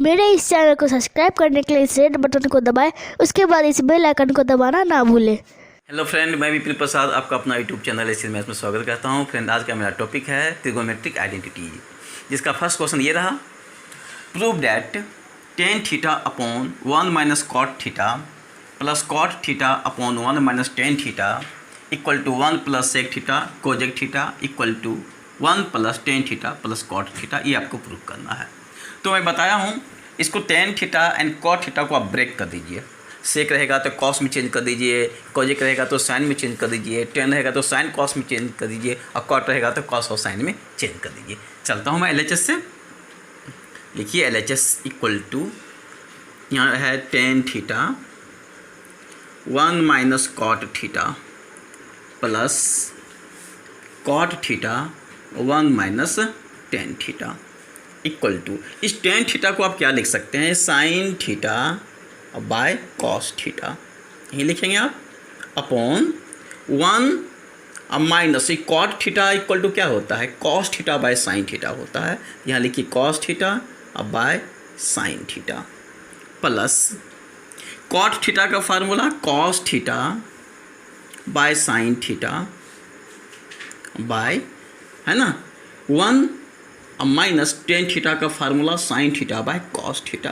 मेरे इस चैनल को सब्सक्राइब करने के लिए इस रेड बटन को दबाएं, उसके बाद इस बेल आइकन को दबाना ना भूलें। हेलो फ्रेंड, मैं विपिन प्रसाद आपका अपना यूट्यूब चैनल इस मैथ में स्वागत करता हूं। फ्रेंड, आज का मेरा टॉपिक है ट्रिगोनोमेट्रिक आइडेंटिटी, जिसका फर्स्ट क्वेश्चन ये रहा। Prove that tan theta upon 1 minus cot theta plus cot theta upon 1 minus tan theta equal to 1 plus sec theta cosec theta equal to 1 plus tan theta plus cot theta. ये आपको prove करना है। तो मैं बताया हूँ, इसको tan theta and cot theta को आप ब्रेक कर दीजिए। सेक रहेगा तो कॉस में चेंज कर दीजिए, कोजेक रहेगा तो साइन में चेंज कर दीजिए, टेन रहेगा तो साइन कॉस में चेंज कर दीजिए, और कॉट रहेगा तो कॉस और साइन में चेंज कर दीजिए। चलता हूँ मैं LHS से। लिखिए LHS इक्वल टू, यहाँ है tan theta 1 minus cot theta plus cot theta 1 minus tan theta equal to, इस टेन थीटा को आप क्या लिख सकते हैं, sine theta by cos theta, यही लिखेंगे आप, upon 1 minus cot theta equal to क्या होता है, cos theta by sine theta होता है। यहाँ लिखिए cos theta by sine theta plus cot theta का formula cos theta by sine theta bye, है ना, 1 माइनस टेन थीटा का formula sine theta by cos theta.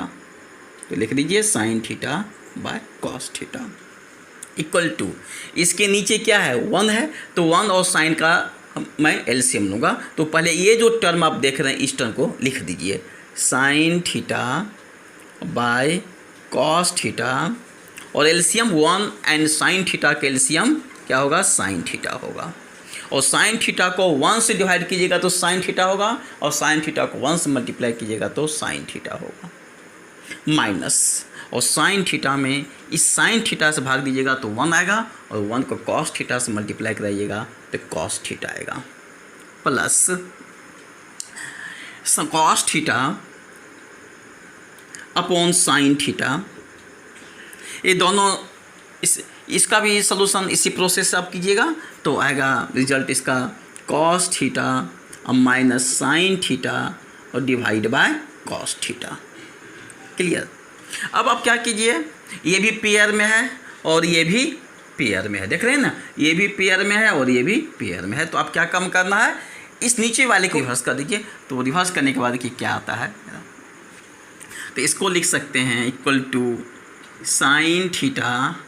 तो लिख दीजिए sine theta by cos theta equal to, इसके नीचे क्या है, 1 है, तो 1 और साइन का मैं एलसीएम लूँगा। तो पहले ये जो टर्म आप देख रहे हैं, इस टर्म को लिख दीजिए, sine theta by cos theta, और एलसीएम 1 एंड साइन थीटा का एलसीएम क्या होगा, साइन थीटा होगा। और साइन थीटा को 1 से डिवाइड कीजिएगा तो साइन थीटा होगा, और साइन थीटा को 1 से मल्टीप्लाई कीजिएगा तो साइन थीटा होगा, माइनस, और साइन थीटा में इस साइन थीटा से भाग दीजिएगा तो 1 आएगा, और 1 को कॉस थीटा से मल्टीप्लाई कराइएगा तो कॉस थीटा आएगा, plus cos theta upon sine theta. ये दोनों इसका भी सलूशन इसी प्रोसेस से आप कीजिएगा तो आएगा रिजल्ट इसका cos theta minus sine theta और divide by cos theta. Clear. अब आप क्या कीजिए, ये भी पेयर में है और ये भी पेयर में है, देख रहे हैं ना, ये भी पेयर में है और ये भी पेयर में है। तो आप क्या कम करना है, इस नीचे वाले को रिवर्स कर दीजिए। तो रिवर्स करने के बाद देखिए क्या आता है, तो इसको लिख सकते हैं equal to sine theta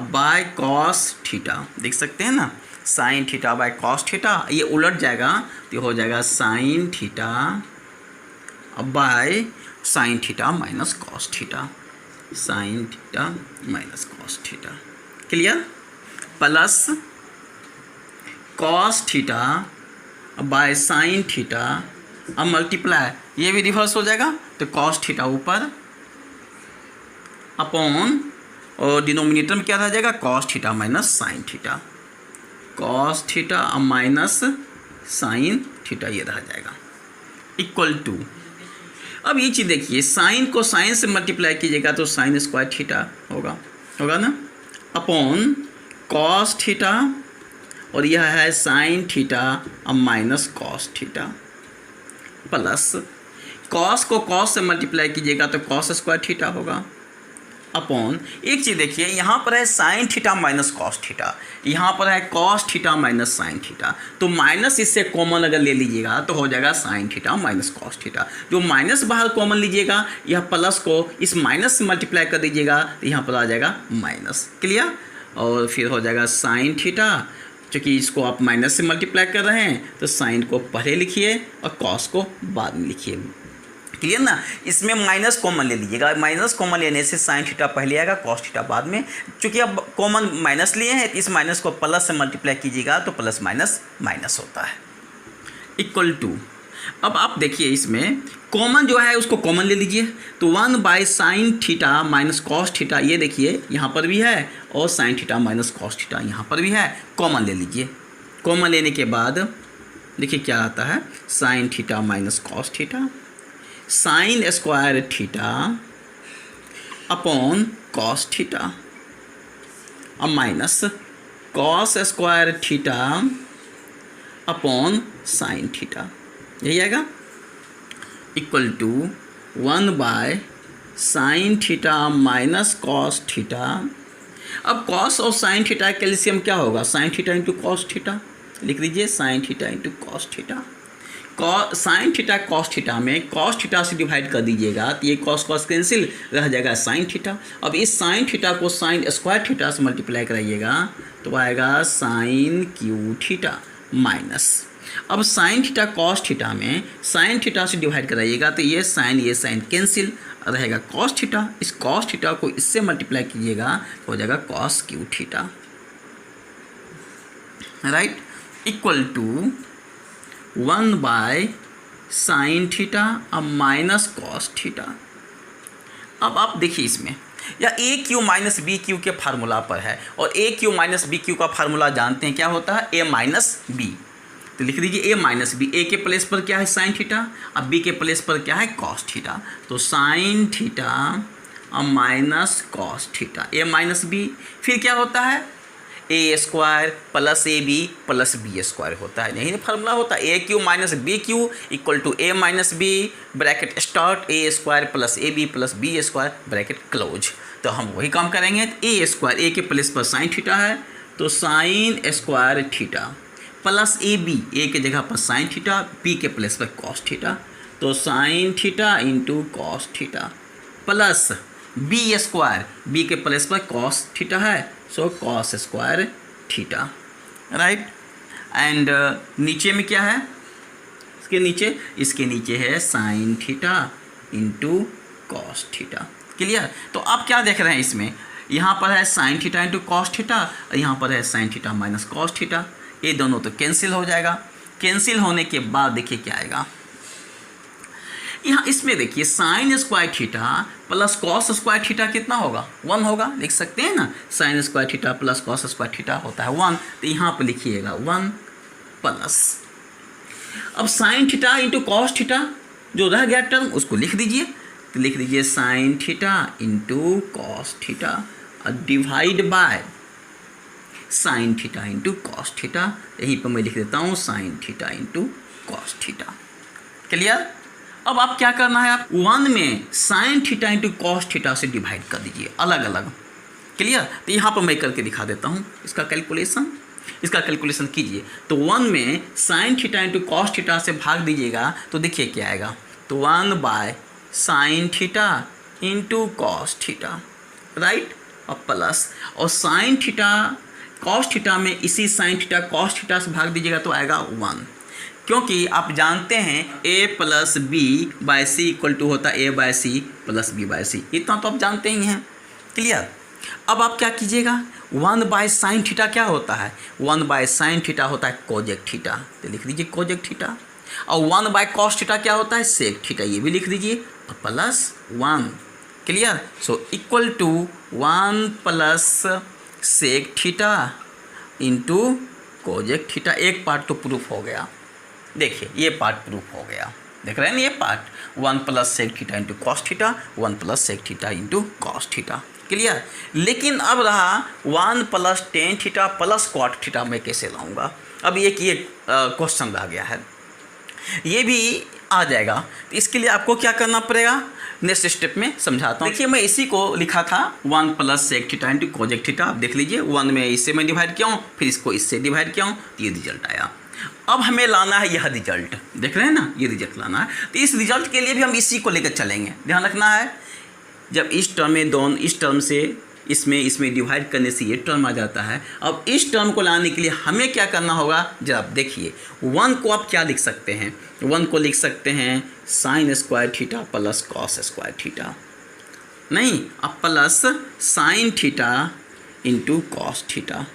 by cos theta, देख सकते हैं ना, sine theta by cos theta. ये उलट जाएगा तो हो जाएगा sine theta by sine theta minus cos theta, sine theta minus cos theta. Clear. Plus cos theta by sine theta, अब मल्टीप्लाई, ये भी रिवर्स हो जाएगा तो कॉस थीटा ऊपर अपॉन, और डिनोमिनेटर में क्या रह जाएगा, cos theta minus sine theta, cos theta minus sine theta, ये रह जाएगा इक्वल टू। अब ये चीज़ देखिए, साइन को साइन से मल्टीप्लाई कीजिएगा तो साइन स्क्वायर थीटा होगा ना, अपॉन कॉस थीटा, और यह है sine theta minus cos theta, plus cos को कॉस से मल्टीप्लाई कीजिएगा तो कॉस स्क्वायर थीटा होगा, अपॉन, एक चीज़ देखिए, यहाँ पर है sine theta minus cos theta, यहाँ पर है cos theta minus sine theta. तो माइनस इससे कॉमन अगर ले लीजिएगा तो हो जाएगा sine theta minus cos theta. जो माइनस बाहर कॉमन लीजिएगा, यह प्लस को इस माइनस से मल्टीप्लाई कर दीजिएगा तो यहाँ पर आ जाएगा माइनस। क्लियर। और फिर हो जाएगा साइन थीटा, क्योंकि इसको आप माइनस से मल्टीप्लाई कर रहे हैं तो साइन को पहले लिखिए और कॉस को बाद में लिखिए। क्लियर ना। इसमें माइनस कॉमन ले लीजिएगा, माइनस कॉमन लेने से साइन थीटा पहले आएगा, कॉस थीटा बाद में। चूँकि अब कॉमन माइनस लिए हैं, इस माइनस को प्लस से मल्टीप्लाई कीजिएगा तो प्लस माइनस माइनस होता है, इक्वल टू। अब आप देखिए, इसमें कॉमन जो है उसको कॉमन ले लीजिए, तो 1 by sine theta minus cos theta, ये देखिए यहाँ पर भी है, और sine theta minus cos theta यहाँ पर भी है, कॉमन ले लीजिए। कॉमन लेने के बाद देखिए क्या आता है, sine theta minus cos theta, sine square theta upon cos theta, अब minus cos square theta upon sine theta, यही आएगा, equal to 1/sin theta minus cos theta. अब कॉस और साइन थीटा का एलसीएम क्या होगा? Sine theta into cos theta. लिख लीजिए sine theta into cos theta. Sine theta cos theta में कॉस थीटा से डिवाइड कर दीजिएगा तो ये कॉस कॉस कैंसिल, रह जाएगा साइन थीटा। अब इस साइन थीटा को साइन स्क्वायर थीटा से मल्टीप्लाई कराइएगा तो आएगा साइन क्यू थीटा माइनस। अब साइन थीटा कॉस थीटा में साइन थीटा से डिवाइड कराइएगा तो ये साइन कैंसिल, रहेगा कॉस थीटा। इस कॉस थीटा को इससे मल्टीप्लाई कीजिएगा तो हो जाएगा cos cube theta, right, equal to 1/sin theta अब माइनस कॉस थीटा। अब आप देखिए इसमें या A cube minus B cube के फार्मूला पर है और ए क्यू माइनस बी क्यू का फार्मूला जानते हैं क्या होता है? ए माइनस बी। तो लिख दीजिए ए माइनस बी। ए के प्लेस पर क्या है? Sine theta. अब बी के प्लेस पर क्या है? Cos theta. तो साइन थीटा अब minus cos theta, A minus B. फिर क्या होता है? A square plus A B plus B square होता है, यही फार्मूला होता है। A cube minus B cube equal to A minus B bracket start A square plus A B plus B square bracket close. तो हम वही काम करेंगे। ए स्क्वायर, ए के प्लेस पर साइन थीटा है तो sine square theta plus A B, A के जगह पर साइन थीटा, बी के प्लेस पर कॉस थीटा, तो sine theta into cos theta plus B square, B के प्लेस पर कॉस थीटा है so cos square theta, right. And नीचे में क्या है? इसके नीचे है sine theta into cos theta. Clear? तो आप क्या देख रहे हैं इसमें? यहाँ पर है sine theta into cos theta और यहाँ पर है sine theta minus cos theta. ये दोनों तो कैंसिल हो जाएगा। कैंसिल होने के बाद देखिए क्या आएगा यहाँ। इसमें देखिए sign square theta plus cos square theta कितना होगा? 1 होगा। लिख सकते हैं ना, sign square theta plus cos square theta होता है 1। तो यहाँ पर लिखिएगा 1 प्लस, अब sine theta into cos theta जो रह गया टर्म उसको लिख दीजिए। तो लिख दीजिए sine theta into cos theta और divide by sine theta into cos theta. यहीं पर मैं लिख देता हूँ sine theta into cos theta. Clear? अब आप क्या करना है? आप 1 में sine theta into cos theta से डिवाइड कर दीजिए अलग अलग। क्लियर? तो यहाँ पर मैं करके दिखा देता हूँ इसका कैलकुलेशन कीजिए। तो 1 में sine theta into cos theta से भाग दीजिएगा तो देखिए क्या आएगा। तो 1/sin theta into cos theta, right, और प्लस, और साइन थीटा कॉस थीटा में इसी साइन थीटा कॉस थीटा से भाग दीजिएगा तो आएगा 1, क्योंकि आप जानते हैं a plus B by C equal to होता है a by C plus B by C. इतना तो आप जानते ही हैं। क्लियर? अब आप क्या कीजिएगा? 1/sin थीटा क्या होता है? 1/sin थीटा होता है कोजेक थीटा, तो लिख दीजिए कोजेक थीटा। और 1/cos थीटा क्या होता है? सेक थीटा, ये भी लिख दीजिए, और plus 1। Clear? So equal to 1 plus sec theta into cosec theta. एक पार्ट तो प्रूफ हो गया। देखिए ये पार्ट प्रूफ हो गया, देख रहे हैं ना ये part. 1 plus sec theta into cos theta, 1 plus sec theta into cos theta. Clear? लेकिन अब रहा 1 plus tan theta plus cot theta मैं कैसे लाऊंगा? अब ये क्वेश्चन रह गया है, ये भी आ जाएगा। तो इसके लिए आपको क्या करना पड़ेगा नेक्स्ट स्टेप में समझाता हूँ। देखिए मैं इसी को लिखा था 1 plus sec theta into cosec theta. आप देख लीजिए 1 में इससे मैं डिवाइड किया हूँ, फिर इसको इससे डिवाइड किया हूँ, तो ये रिजल्ट आया। अब हमें लाना है यह रिजल्ट, देख रहे हैं ना, ये रिजल्ट लाना है। तो इस रिजल्ट के लिए भी हम इसी को लेकर चलेंगे। ध्यान रखना है, जब इस टर्म में दोनों इस टर्म से इसमें डिवाइड करने से ये टर्म आ जाता है। अब इस टर्म को लाने के लिए हमें क्या करना होगा जरा आप देखिए। 1 को आप क्या लिख सकते हैं? 1 को लिख सकते हैं sign square theta plus cos square theta, नहीं, अब plus sine theta into cos theta.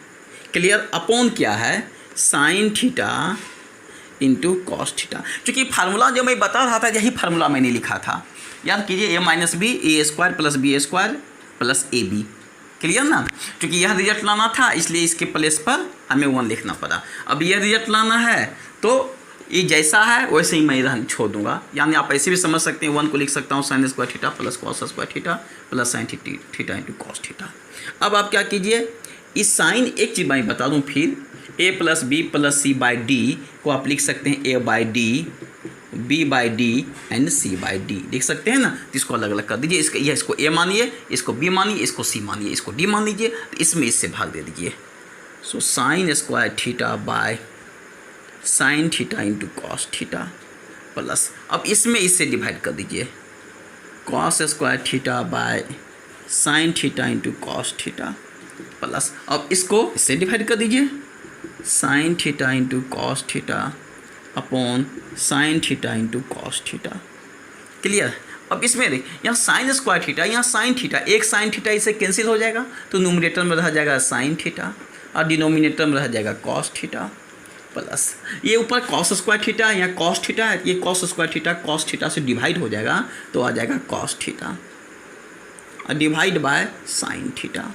Clear? Upon क्या है? Sine theta into cos theta. चूँकि फार्मूला जो मैं बता रहा था यही फार्मूला मैंने लिखा था, याद कीजिए, a minus B A square plus B square plus A B. Clear ना? क्योंकि यह रिजल्ट लाना था इसलिए इसके प्लेस पर हमें 1 लिखना पड़ा। अब यह रिजल्ट लाना है तो ये जैसा है वैसे ही मैं छोड़ दूंगा। यानी आप ऐसे भी समझ सकते हैं, 1 को लिख सकता हूँ sign square theta plus cos square theta plus sine theta into cos theta. अब आप क्या कीजिए, इस साइन, एक चीज़ मैं बता दूँ फिर, a plus B plus C by D को आप लिख सकते हैं a by D b by D and c by D. देख सकते हैं ना, तो इसको अलग अलग कर दीजिए। इसको a मानिए, इसको b मानिए, इसको c मानिए, इसको d मान लीजिए, तो इसमें इससे भाग दे दीजिए। So sine square theta by sine theta into cos theta plus, अब इसमें इससे डिवाइड कर दीजिए, cos square theta by sine theta into cos theta plus, अब इसको इससे डिवाइड कर दीजिए, sine theta into cos theta upon sine theta into cos theta. Clear. अब इसमें देख, यहाँ साइन स्क्वायर थीटा, यहाँ साइन थीटा, एक साइन थीटा इससे कैंसिल हो जाएगा, तो न्यूमरेटर में रह जाएगा साइन थीटा और डिनोमिनेटर में रह जाएगा कॉस थीटा प्लस, ये ऊपर कॉस स्क्वायर थीटा, यहाँ कॉस थीटा है, ये cos square theta cos theta से डिवाइड हो जाएगा तो आ जाएगा कॉस थीटा और डिवाइड बाय साइन थीटा।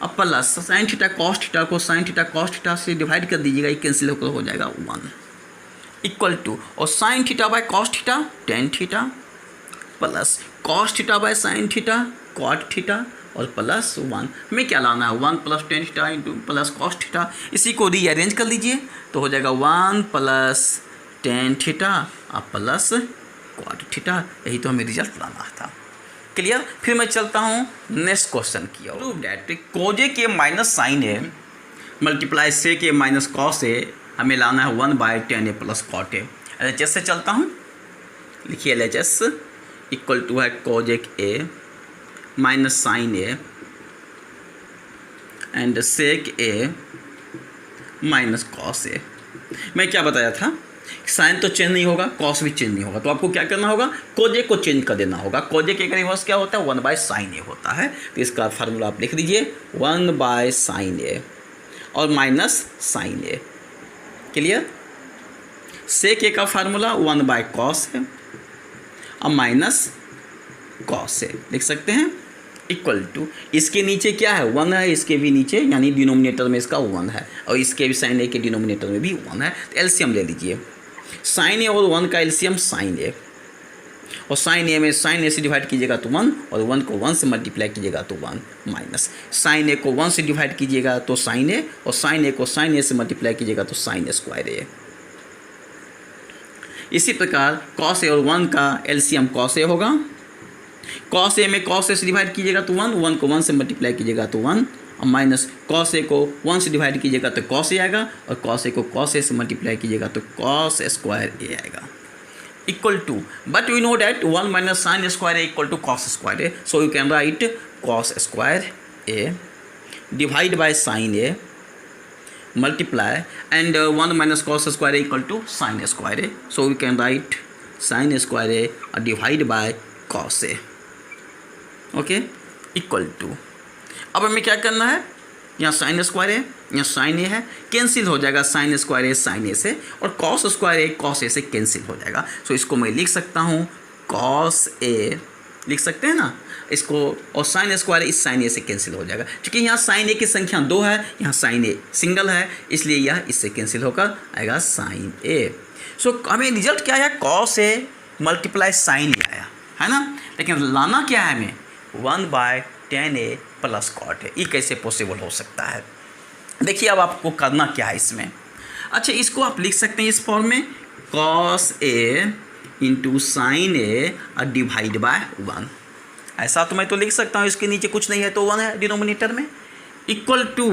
अब plus sine theta cos theta को साइन थीटा कॉस थीटा से डिवाइड कर दीजिएगा, ये कैंसिल होकर हो जाएगा 1 इक्वल टू, और sine theta by cos theta tan theta plus cos theta by sine theta cot theta और प्लस 1 में क्या लाना है 1 plus tan theta into plus cos theta. इसी को रीअरेंज कर लीजिए तो हो जाएगा 1 प्लस टेन थीटा और प्लस कॉट थीटा। यही तो हमें रिजल्ट लाना था। क्लियर। फिर मैं चलता हूँ नेक्स्ट क्वेश्चन की ओर। प्रूव दैट कोज ए के माइनस साइन ए मल्टीप्लाई से के माइनस कॉस ए हमें लाना है 1 by tan A plus cot A. LHS से चलता हूँ, लिखिए LHS इक्वल टू है cosec A minus sine A and sec A minus cos A. मैं क्या बताया था, साइन तो चेंज नहीं होगा, कॉस भी चेंज नहीं होगा, तो आपको क्या करना होगा, कोजेक को चेंज कर देना होगा। कोजेक का रिवर्स क्या होता है 1 बाय साइन ए होता है, तो इसका फार्मूला आप लिख दीजिए 1 बाय साइन ए और माइनस साइन ए। क्लियर। सेक ए का फार्मूला 1 बाय कॉस है और माइनस कॉस है, लिख सकते हैं इक्वल टू, इसके नीचे क्या है 1 है, इसके भी नीचे यानी डिनोमिनेटर में इसका 1 है और इसके भी साइन ए के डिनोमिनेटर में भी 1 है, तो एलसीएम ले लीजिए। साइन ए और 1 का एलसीएम साइन ए, और साइन ए में साइन ए से डिवाइड कीजिएगा तो 1 और 1 को 1 से मल्टीप्लाई कीजिएगा तो 1 माइनस साइन ए को 1 से डिवाइड कीजिएगा तो साइन ए, और साइन ए को साइन ए से मल्टीप्लाई कीजिएगा तो साइन स्क्वायर ए। इसी प्रकार कॉस ए और 1 का एलसीएम कॉस ए होगा, कॉस ए में कॉस ए से डिवाइड कीजिएगा तो 1, 1 को 1 से मल्टीप्लाई कीजिएगा तो 1 और माइनस कॉस ए को 1 से डिवाइड कीजिएगा तो कॉस ए आएगा और कॉस ए को कॉस ए से मल्टीप्लाई कीजिएगा तो कॉस स्क्वायर ए आएगा equal to, but we know that 1 minus sine square A equal to cos square A, so you can write cos square A divide by sine A multiply and 1 minus cos square equal to sin square a, so we can write sin square a divide by cos a, okay equal to. अब हमें क्या करना है, यहाँ sign square ए यहाँ sign ए है, cancel हो जाएगा साइन स्क्वायर ए साइन ए से, और cos square A cos A से कैंसिल हो जाएगा। सो इसको मैं लिख सकता हूँ कॉस ए, लिख सकते हैं ना इसको, और साइन स्क्वायर इस साइन ए से कैंसिल हो जाएगा, क्योंकि यहाँ साइन ए की संख्या 2 है, यहाँ साइन ए सिंगल है, इसलिए यह इससे कैंसिल होकर आएगा साइन ए। सो हमें रिजल्ट क्या आया, cos A multiply sine A आया है ना, लेकिन लाना क्या है हमें 1 by tan A plus cot A. ये कैसे पॉसिबल हो सकता है, देखिए अब आपको करना क्या है इसमें। अच्छा इसको आप लिख सकते हैं इस फॉर्म में, cos A into sine A और डिवाइड बाय 1, ऐसा तो मैं तो लिख सकता हूँ, इसके नीचे कुछ नहीं है तो 1 है डिनोमिनेटर में, equal to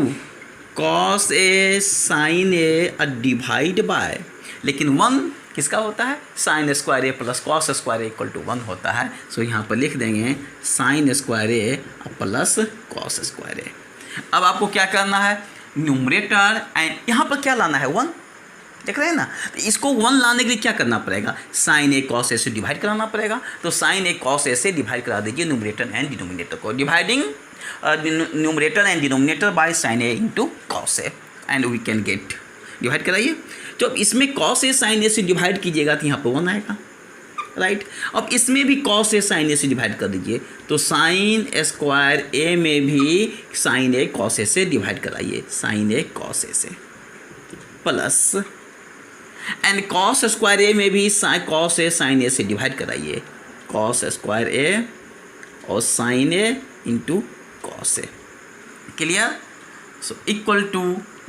cos A sine A और डिवाइड बाय, लेकिन 1 किसका होता है, sine square A plus cos square A equal to 1 होता है। सो यहाँ पर लिख देंगे sine square A plus cos square A. अब आपको क्या करना है, न्यूमरेटर एंड यहाँ पर क्या लाना है 1, देख रहे हैं ना, तो इसको 1 लाने के लिए क्या करना पड़ेगा, साइन ए कॉस ए से डिवाइड कराना पड़ेगा। तो साइन ए कॉस ए से डिवाइड करा दीजिए न्यूमरेटर एंड डिनोमिनेटर को, dividing numerator and denominator by sine A into cos A and we can get, divide कराइए। तो अब इसमें कॉस ए साइन ए से डिवाइड कीजिएगा तो यहाँ पर 1 आएगा, राइट। अब इसमें भी कॉस ए साइन ए से डिवाइड कर दीजिए, तो साइन स्क्वायर ए में भी साइन ए कॉस ए से डिवाइड कराइए, साइन ए कॉस ए से प्लस एंड कॉस स्क्वायर ए में भी कॉस ए साइन ए से डिवाइड कराइए, कॉस स्क्वायर ए और sine A into cos A. Clear. So equal to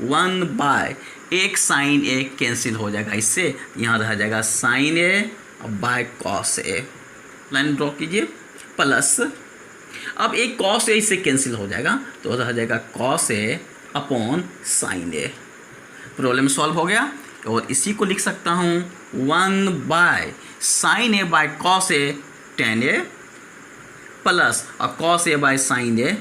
1 by एक साइन ए कैंसिल हो जाएगा इससे, यहाँ रह जाएगा sine A by cos A, line draw कीजिए, प्लस अब एक कॉस ए इससे कैंसिल हो जाएगा तो रह जाएगा cos A upon sine A. Problem solve हो गया। और इसी को लिख सकता हूँ 1 by sine A by cos A tan A plus और cos A by sine A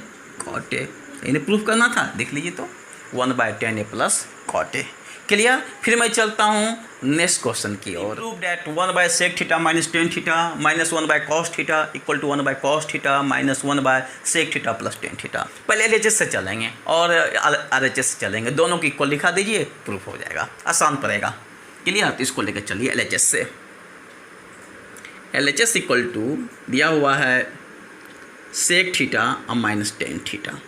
cot A. इन्हें प्रूफ करना था, देख लीजिए तो 1 by tan A plus cot A. Clear. फिर मैं चलता हूँ नेक्स्ट क्वेश्चन की ओर। Prove that 1 by sec theta minus tan theta minus 1 by cos theta equal to 1 by cos theta minus 1 by sec theta plus tan theta. पहले LHS से चलेंगे और RHS से चलेंगे, दोनों की इक्वल लिखा दीजिए, प्रूफ हो जाएगा, आसान पड़ेगा। क्लियर। तो इसको लेकर चलिए LHS से। LHS इक्वल टू दिया हुआ है सेक थीटा और माइनस टेन थीटा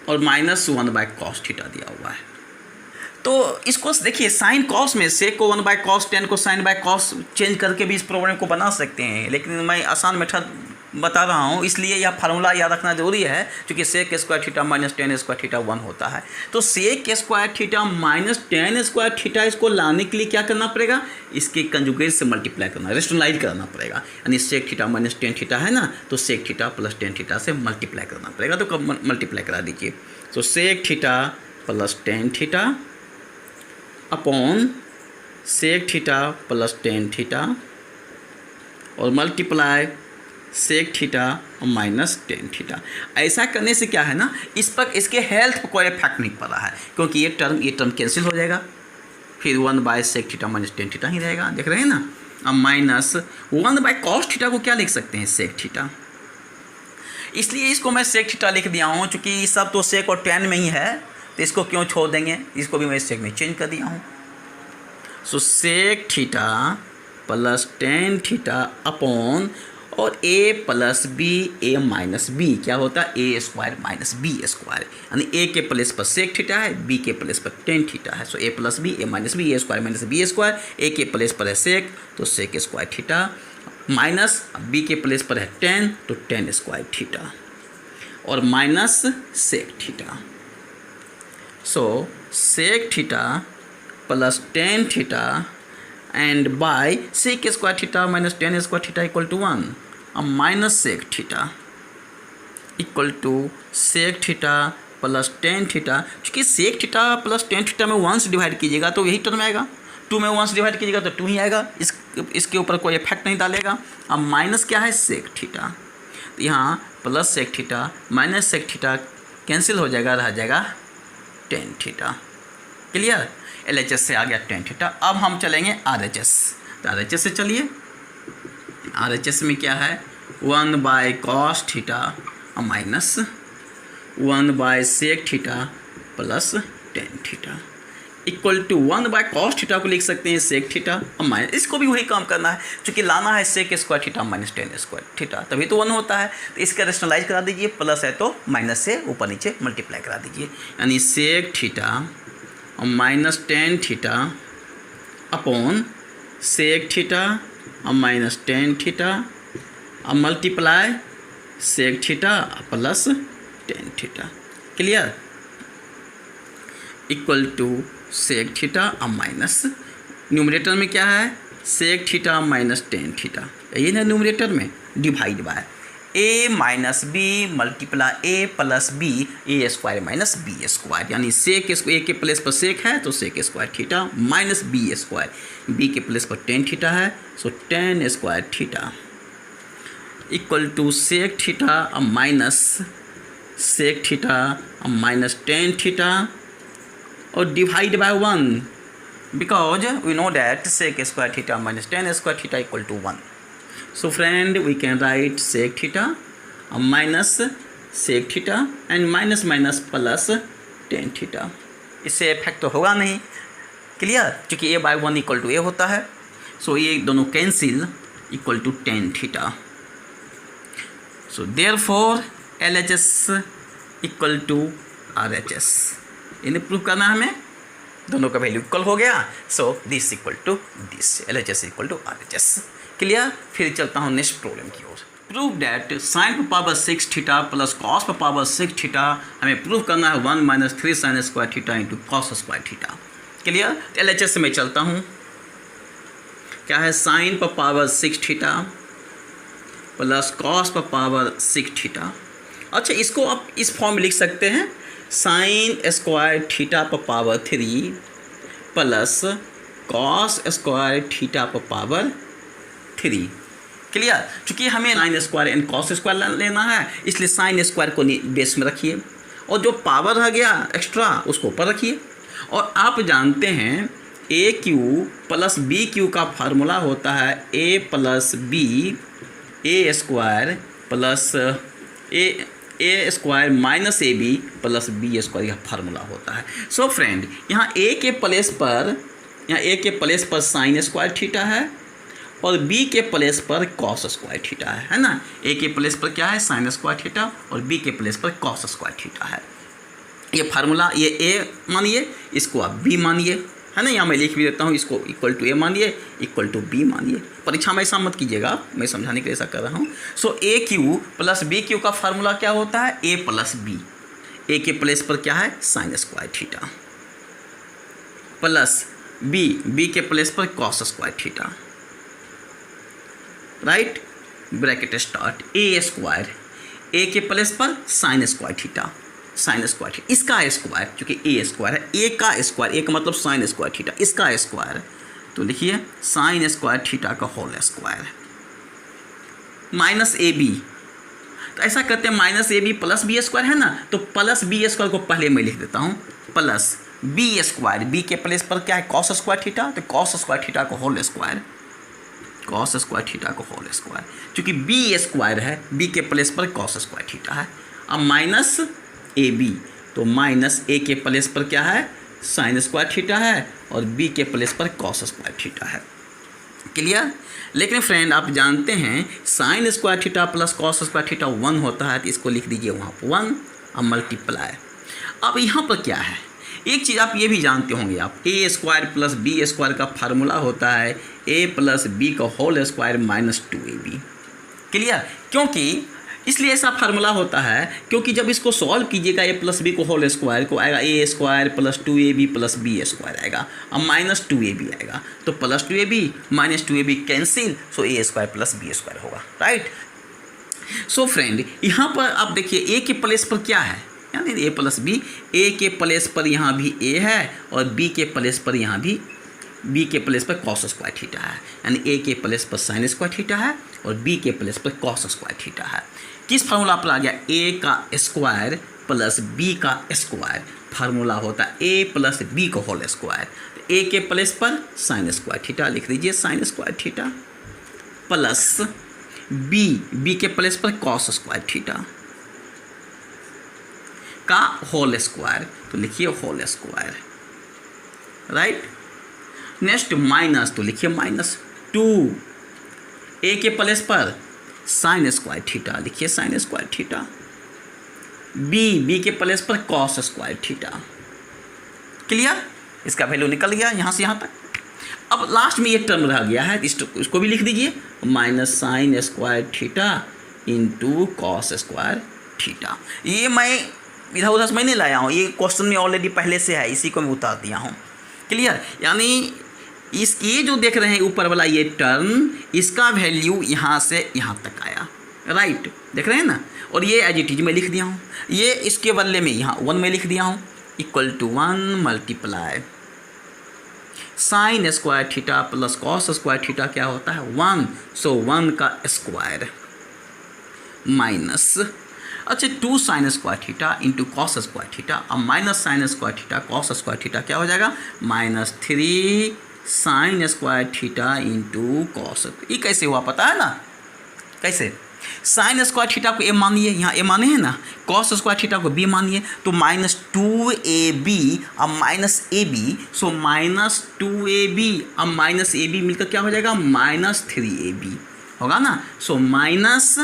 और माइनस 1 बाय कॉस थीटा दिया हुआ है। तो इसको देखिए, साइन कॉस में सेक को 1 बाय कॉस टेन को साइन बाय कॉस चेंज करके भी इस प्रॉब्लम को बना सकते हैं, लेकिन मैं आसान मेथड बता रहा हूँ, इसलिए यह फार्मूला याद रखना जरूरी है, क्योंकि sec square theta minus tan square theta 1 होता है। तो sec square theta minus tan square theta इसको लाने के लिए क्या करना पड़ेगा, इसके कंजुगेट से मल्टीप्लाई करना, रेशनलाइज करना पड़ेगा। यानी sec theta minus tan theta है ना, तो sec theta plus tan theta से मल्टीप्लाई करना पड़ेगा। तो मल्टीप्लाई करा दीजिए। तो sec theta plus tan theta upon sec theta plus tan theta और मल्टीप्लाई सेक थीटा और माइनस टेन थीटा। ऐसा करने से क्या है ना, इस पर इसके हेल्थ पर कोई इफेक्ट नहीं पड़ रहा है, क्योंकि ये टर्म कैंसिल हो जाएगा, फिर 1 by sec theta minus tan theta ही रहेगा, देख रहे हैं ना। अब माइनस 1 बाय कॉस थीटा को क्या लिख सकते हैं, सेक थीटा, इसलिए इसको मैं सेक थीटा लिख दिया हूँ, चूँकि सब तो सेक और टेन में ही है, तो इसको क्यों छोड़ देंगे, इसको भी मैं सेक में चेंज कर दिया हूँ। So sec theta plus tan theta upon और a plus B A minus B क्या होता है, A square minus B square, यानी a के प्लेस पर सेक थीटा है, b के प्लेस पर टेन थीटा है। So a plus B A minus B, A square minus B square, a के प्लेस पर है सेक तो sec square theta minus b के प्लेस पर है टेन तो टेन स्क्वायर थीटा और minus sec theta. So sec theta plus tan theta and by sec square theta minus tan square theta equal to 1 और minus sec theta equal to sec theta plus tan theta. क्योंकि sec theta plus tan theta में 1 से divide कीजिएगा तो यही term आएगा, 2 में 1 से डिवाइड कीजिएगा तो 2 ही आएगा, इसके ऊपर कोई इफेक्ट नहीं डालेगा। अब माइनस क्या है, सेक थीटा, तो यहाँ plus sec theta minus sec theta cancel हो जाएगा, रह जाएगा टेन थीटा। क्लियर। LHS से आ गया टेन थीटा। अब हम चलेंगे RHS। तो RHS से चलिए। RHS में क्या है, 1 बाय कॉस थीटा और minus 1 by sec theta plus tan theta equal to 1 by cos theta को लिख सकते हैं सेक थीटा और माइनस, इसको भी वही काम करना है, क्योंकि लाना है sec square theta minus tan square theta, तभी तो 1 होता है। तो इसका रेशनलाइज करा दीजिए, प्लस है तो माइनस से ऊपर नीचे मल्टीप्लाई करा दीजिए, यानी सेक थीटा और minus tan theta upon sec theta और माइनस टेन थीटा और multiply sec theta plus tan theta. Clear. Equal to sec theta और माइनस, न्यूमरेटर में क्या है, sec theta minus tan theta, ये ना न्यूमरेटर में, divide by a minus B multiply a plus B A square minus B square, यानी sec a के place पर सेक है तो sec square theta minus B square, b के place पर टेन थीटा है so tan square theta equal to sec theta और minus sec theta और माइनस टेन थीटा और divide by 1 because we know that sec square theta minus tan square theta equal to 1. So friend, we can write sec theta minus sec theta and minus minus plus tan theta. इससे effect तो होगा नहीं। Clear. क्योंकि a by 1 equal to a होता है, सो ये दोनों cancel equal to tan theta. So therefore LHS equal to RHS, इन्हें प्रूव करना हमें, दोनों का वैल्यू इक्वल हो गया, so this equal to this, LHS equal to RHS। Clear. फिर चलता हूँ नेक्स्ट प्रॉब्लम की ओर। प्रूव डैट साइन पर पावर 6 थीटा प्लस कॉस पर पावर 6 थीटा हमें प्रूव करना है 1 minus 3 sine square theta into cos square theta. Clear? LHS से मैं चलता हूँ। क्या है? साइन पर पावर 6 थीटा प्लस कॉस पर पावर 6 थीटा। अच्छा, इसको आप इस फॉर्म में लिख सकते हैं, साइन स्क्वायर थीटा पर power 3 plus cos square theta पर पावर 3। क्लियर? चूँकि हमें sine square and cos square लेना है, इसलिए साइन स्क्वायर को बेस में रखिए और जो पावर रह गया एक्स्ट्रा उसको ऊपर रखिए। और आप जानते हैं A cube plus B cube का फार्मूला होता है A plus B A square plus A square minus A B plus B square, यह फार्मूला होता है। सो फ्रेंड, यहाँ ए के प्लेस पर साइन स्क्वायर थीटा है और बी के प्लेस पर कॉस स्क्वायर थीटा है ना। ए के प्लेस पर क्या है? साइन स्क्वायर थीटा और बी के प्लेस पर कॉस स्क्वायर थीटा है। ये फार्मूला, ये ए मानिए, इसको आप बी मानिए, है ना। यहाँ मैं लिख भी देता हूँ, इसको इक्वल टू ए मानिए, इक्वल टू बी मानिए। परीक्षा में ऐसा मत कीजिएगा, मैं समझाने के लिए ऐसा कर रहा हूँ। सो ए क्यू प्लस बी क्यू का फार्मूला क्या होता है? A plus B. ए के प्लेस पर क्या है? Sine square theta plus B के प्लेस पर cos square theta, right. Bracket start, A square, A के प्लेस पर sine square theta, sine square theta, इसका स्क्वायर, क्योंकि ए स्क्वायर है, ए का स्क्वायर, ए का मतलब साइन स्क्वायर थीटा, इसका स्क्वायर, तो लिखिए साइन स्क्वायर थीटा का whole square minus A B. तो ऐसा करते हैं, minus A B plus B square है ना, तो प्लस बी स्क्वायर को पहले मैं लिख देता हूँ, प्लस बी स्क्वायर, बी के प्लेस पर क्या है? कॉस स्क्वायर थीटा, तो कॉस स्क्वायर थीटा को whole square, cos square theta को होल स्क्वायर, क्योंकि बी स्क्वायर है, बी के प्लेस पर कॉस स्क्वायर थीटा है। अब माइनस ए बी, तो माइनस ए के प्लेस पर क्या है? साइन स्क्वायर थीटा है और बी के प्लेस पर कॉस स्क्वायर थीटा है। क्लियर? लेकिन फ्रेंड, आप जानते हैं sign square theta plus cos square theta 1 होता है, तो इसको लिख दीजिए वहाँ पर 1 और मल्टीप्लाई। अब यहाँ पर क्या है? एक चीज़ आप ये भी जानते होंगे, आप A square plus B square का फार्मूला होता है ए प्लस बी का whole square minus 2ab। Clear? क्योंकि इसलिए ऐसा फार्मूला होता है क्योंकि जब इसको सॉल्व कीजिएगा ए प्लस बी को होल स्क्वायर को आएगा A square plus 2ab plus B square आएगा, अब माइनस 2ab आएगा, तो plus 2ab minus 2ab cancel, so A square plus B square होगा, राइट। सो फ्रेंड, यहाँ पर आप देखिए ए के प्लेस पर क्या है, यानी ए प्लस बी, ए के प्लेस पर यहाँ भी ए है और बी के प्लेस पर यहाँ भी बी के प्लेस पर कॉस स्क्वायर थीटा है, यानी ए के प्लेस पर साइन स्क्वायर थीटा है और बी के प्लेस पर कॉस स्क्वायर थीटा है। किस फार्मूला पर आ गया? ए का स्क्वायर प्लस बी का स्क्वायर, फार्मूला होता है ए प्लस बी का होल स्क्वायर। ए के प्लेस पर साइन स्क्वायर थीटा लिख दीजिए, sine square theta plus B के प्लेस पर कॉस स्क्वायर थीटा का होल स्क्वायर, तो लिखिए whole square, right. Next minus, तो लिखिए माइनस 2 ए के प्लेस पर साइन स्क्वायर थीटा, लिखिए साइन स्क्वायर थीटा, बी के प्लेस पर कॉस स्क्वायर थीटा। क्लियर? इसका वैल्यू निकल गया यहाँ से यहाँ तक। अब लास्ट में ये टर्म रह गया है, इसको भी लिख दीजिए, minus sine square theta into cos square theta. ये मैं इधर उधर से मैं नहीं लाया हूँ, ये क्वेश्चन में ऑलरेडी पहले से है, इसी को मैं उतार दिया हूँ। क्लियर? यानी इसकी जो देख रहे हैं ऊपर वाला ये टर्म, इसका वैल्यू यहाँ से यहाँ तक आया, राइट, देख रहे हैं ना। और ये एज इट इज मैं लिख दिया हूँ, ये इसके बदले में यहाँ 1 में लिख दिया हूँ, equal to 1 multiply sine square theta plus cos square theta क्या होता है? 1, सो 1 का स्क्वायर माइनस, अच्छा 2 sine square theta into cos square theta, अब minus sine square theta cos square theta क्या हो जाएगा? Minus 3 sine square theta into cos. ये कैसे हुआ पता है ना? कैसे? साइन स्क्वायर थीटा को ए मानिए, यहाँ ए माने हैं ना, कॉस स्क्वायर थीटा को बी मानिए, तो माइनस 2ab अब minus A B, so minus 2ab अब माइनस ए बी मिलकर क्या हो जाएगा? माइनस 3ab होगा ना। सो माइनस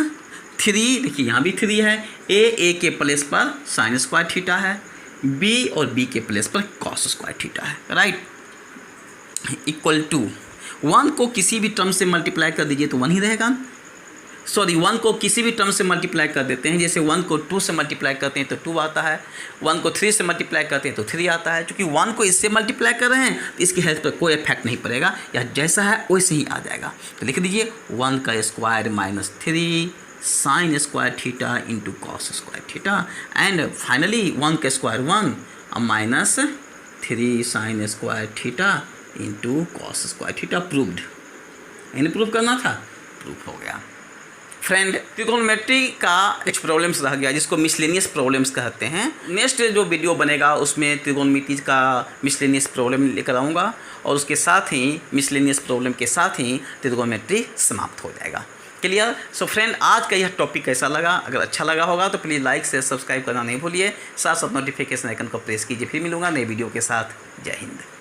3, देखिए यहाँ भी 3 है, ए के प्लेस पर साइन स्क्वायर थीटा है, बी और बी के प्लेस पर कॉस स्क्वायर थीटा है, राइट। इक्वल टू 1 को किसी भी टर्म से मल्टीप्लाई कर दीजिए तो 1 ही रहेगा, सॉरी 1 को किसी भी टर्म से मल्टीप्लाई कर देते हैं, जैसे 1 को 2 से मल्टीप्लाई करते हैं तो 2 आता है, 1 को 3 से मल्टीप्लाई करते हैं तो 3 आता है। क्योंकि 1 को इससे मल्टीप्लाई कर रहे हैं तो इसकी हेल्थ पर कोई इफेक्ट नहीं पड़ेगा, या जैसा है वैसे ही आ जाएगा। तो लिख दीजिए 1 का square minus 3 sine square theta into cos square theta, and finally 1 का square 1 minus 3 sine square theta into cos square theta. Proved, इन्हें प्रूव करना था, प्रूफ हो गया। फ्रेंड, ट्रिगोनोमेट्री का कुछ प्रॉब्लम्स रह गया जिसको मिसलेनियस प्रॉब्लम्स कहते हैं। नेक्स्ट जो वीडियो बनेगा उसमें ट्रिगोनोमेट्री का मिसलेनियस प्रॉब्लम लेकर आऊँगा, और उसके साथ ही मिसलेनियस प्रॉब्लम के साथ ही ट्रिगोनोमेट्री समाप्त हो जाएगा। क्लियर? सो फ्रेंड, आज का यह टॉपिक कैसा लगा? अगर अच्छा लगा होगा तो प्लीज़ लाइक से सब्सक्राइब करना नहीं भूलिए, साथ साथ नोटिफिकेशन आइकन को प्रेस कीजिए। फिर मिलूंगा नए वीडियो के साथ। जय हिंद।